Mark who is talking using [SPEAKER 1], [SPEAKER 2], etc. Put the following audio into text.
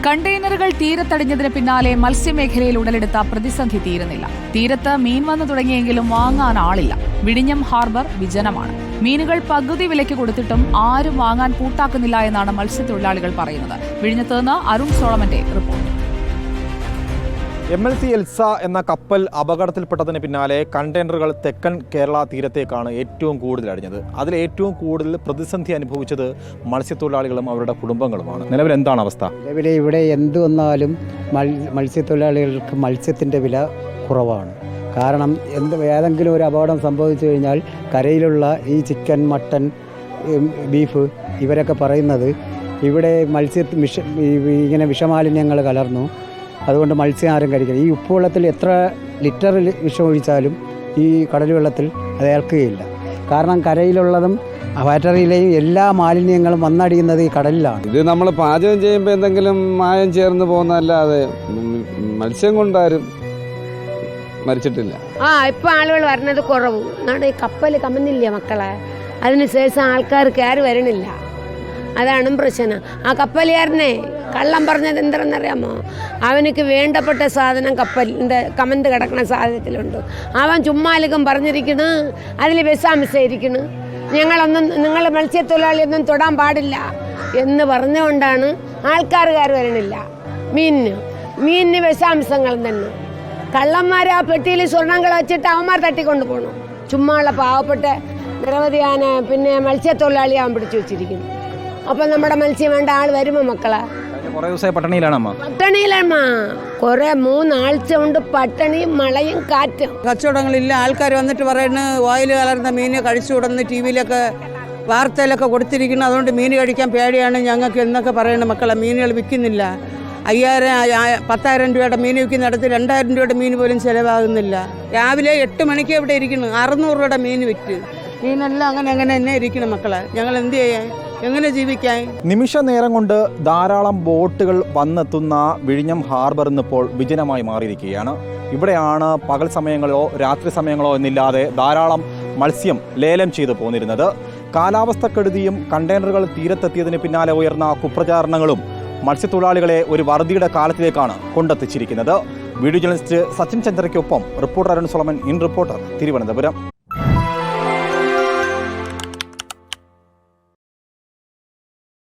[SPEAKER 1] കണ്ടെയ്നറുകൾ തീരത്തടിഞ്ഞതിന് പിന്നാലെ മത്സ്യമേഖലയിൽ ഉടലെടുത്ത പ്രതിസന്ധി തീരുന്നില്ല. തീരത്ത് മീൻ വന്നു തുടങ്ങിയെങ്കിലും വാങ്ങാൻ ആളില്ല. വിഴിഞ്ഞം ഹാർബർ വിജനമാണ്. മീനുകൾ പകുതി വിലയ്ക്ക് കൊടുത്തിട്ടും ആരും വാങ്ങാൻ കൂട്ടാക്കുന്നില്ല എന്നാണ് മത്സ്യത്തൊഴിലാളികൾ പറയുന്നത്. വിഴിഞ്ഞത്ത് നിന്ന് അരുൺ സോളമന്റെ റിപ്പോർട്ട്.
[SPEAKER 2] MLC എൽസ എന്ന കപ്പൽ അപകടത്തിൽപ്പെട്ടതിന് പിന്നാലെ കണ്ടെയ്നറുകൾ തെക്കൻ കേരള തീരത്തേക്കാണ് ഏറ്റവും കൂടുതൽ അടിഞ്ഞത്. അതിൽ ഏറ്റവും കൂടുതൽ പ്രതിസന്ധി അനുഭവിച്ചത് മത്സ്യത്തൊഴിലാളികളും അവരുടെ കുടുംബങ്ങളുമാണ്. നിലവിൽ എന്താണ് അവസ്ഥ?
[SPEAKER 3] നിലവിലെ ഇവിടെ എന്ത് വന്നാലും മത്സ്യത്തൊഴിലാളികൾക്ക് മത്സ്യത്തിൻ്റെ വില കുറവാണ്. കാരണം ഏതെങ്കിലും ഒരു അപകടം സംഭവിച്ചു കഴിഞ്ഞാൽ കരയിലുള്ള ഈ ചിക്കൻ, മട്ടൻ, ബീഫ് ഇവരൊക്കെ പറയുന്നത് ഇവിടെ ഇങ്ങനെ വിഷമാലിന്യങ്ങൾ കലർന്നു, അതുകൊണ്ട് മത്സ്യം ആരും കഴിക്കില്ല. ഈ ഉപ്പുവെള്ളത്തിൽ എത്ര ലിറ്റർ വിഷം ഒഴിച്ചാലും ഈ കടൽ വെള്ളത്തിൽ അത് ഏൽക്കുകയില്ല. കാരണം കരയിലുള്ളതും ഫാക്ടറിയിലെയും എല്ലാ മാലിന്യങ്ങളും വന്നടിയുന്നത് ഈ കടലിലാണ്.
[SPEAKER 4] ഇത് നമ്മൾ പാചകം ചെയ്യുമ്പോൾ എന്തെങ്കിലും മായം ചേർന്ന് പോകുന്നതല്ലാതെ മത്സ്യം കൊണ്ടാരും മരിച്ചിട്ടില്ല.
[SPEAKER 5] ഇപ്പം ആളുകൾ വരുന്നത് കുറവ്. നമ്മുടെ ഈ കപ്പൽ കമന്നില്ല മക്കളെ, അതിനുശേഷം ആൾക്കാർ കയറി വരണില്ല. അതാണ് പ്രശ്നം. ആ കപ്പലുകാരനെ കള്ളം പറഞ്ഞത് എന്തെന്നറിയാമോ? അവനക്ക് വേണ്ടപ്പെട്ട സാധനം കപ്പലിൻ്റെ കമന്ത് കിടക്കുന്ന സാധനത്തിലുണ്ട്. അവൻ ചുമ്മാലികം പറഞ്ഞിരിക്കണ് അതിൽ വിഷാംശയിരിക്കണ്, നിങ്ങൾ മത്സ്യത്തൊഴിലാളിയൊന്നും തൊടാൻ പാടില്ല എന്ന് പറഞ്ഞുകൊണ്ടാണ് ആൾക്കാർ കയറി വരണില്ല. മീനിന് വിഷാംശങ്ങൾ തന്നെ. കള്ളന്മാർ ആ പെട്ടിയിൽ സ്വർണ്ണങ്ങൾ വെച്ചിട്ട് അവന്മാർ തട്ടിക്കൊണ്ട് പോകണം. ചുമ്മാള്ള പാവപ്പെട്ട നിരവധിയാന മത്സ്യത്തൊഴിലാളിയാൻ പിടിച്ചു വെച്ചിരിക്കുന്നു. അപ്പം നമ്മുടെ മത്സ്യം വേണ്ട ആൾ വരുമോ മക്കളെ? പട്ടണിയിലാണ കുറെ 3 ആഴ്ച കൊണ്ട് പട്ടണിയും മഴയും കാറ്റും.
[SPEAKER 6] കച്ചവടങ്ങളില്ല. ആൾക്കാർ വന്നിട്ട് പറയുന്നത് ഓയിൽ കലർന്ന മീൻ കഴിച്ചുകൂടെന്ന് ടി വിയിലൊക്കെ വാർത്തയിലൊക്കെ കൊടുത്തിരിക്കുന്നു. അതുകൊണ്ട് മീൻ കഴിക്കാൻ പേടിയാണ് ഞങ്ങൾക്ക് എന്നൊക്കെ പറയുന്നത്. മക്കളെ മീനുകൾ വിൽക്കുന്നില്ല. 10,000 രൂപയുടെ മീൻ വിൽക്കുന്നിടത്ത് 2,000 രൂപയുടെ മീൻ പോലും ചിലവാകുന്നില്ല. രാവിലെ 8 മണിക്ക് എവിടെ ഇരിക്കുന്നു 600 രൂപയുടെ മീൻ വിറ്റ്. മീനെല്ലാം അങ്ങനെ തന്നെ ഇരിക്കണം മക്കളെ. ഞങ്ങൾ എന്ത് ചെയ്യാൻ, എങ്ങനെ ജീവിക്കാൻ?
[SPEAKER 2] നിമിഷ നേരം കൊണ്ട് ധാരാളം ബോട്ടുകൾ വന്നെത്തുന്ന വിഴിഞ്ഞം ഹാർബർ ഇന്നിപ്പോൾ വിജനമായി മാറിയിരിക്കുകയാണ്. ഇവിടെയാണ് പകൽ സമയങ്ങളോ രാത്രി സമയങ്ങളോ എന്നില്ലാതെ ധാരാളം മത്സ്യം ലേലം ചെയ്തു പോന്നിരുന്നത്. കാലാവസ്ഥക്കെടുതിയും കണ്ടെയ്നറുകൾ തീരത്തെത്തിയതിന് പിന്നാലെ ഉയർന്ന കുപ്രചാരണങ്ങളും മത്സ്യത്തൊഴിലാളികളെ ഒരു വറുതിയുടെ കാലത്തിലേക്കാണ് കൊണ്ടെത്തിച്ചിരിക്കുന്നത്. വീഡിയോ ജേർണലിസ്റ്റ് സച്ചിൻ ചന്ദ്രയ്ക്കൊപ്പം reporter Arun Solomon, in reporter, Thiruvananthapuram.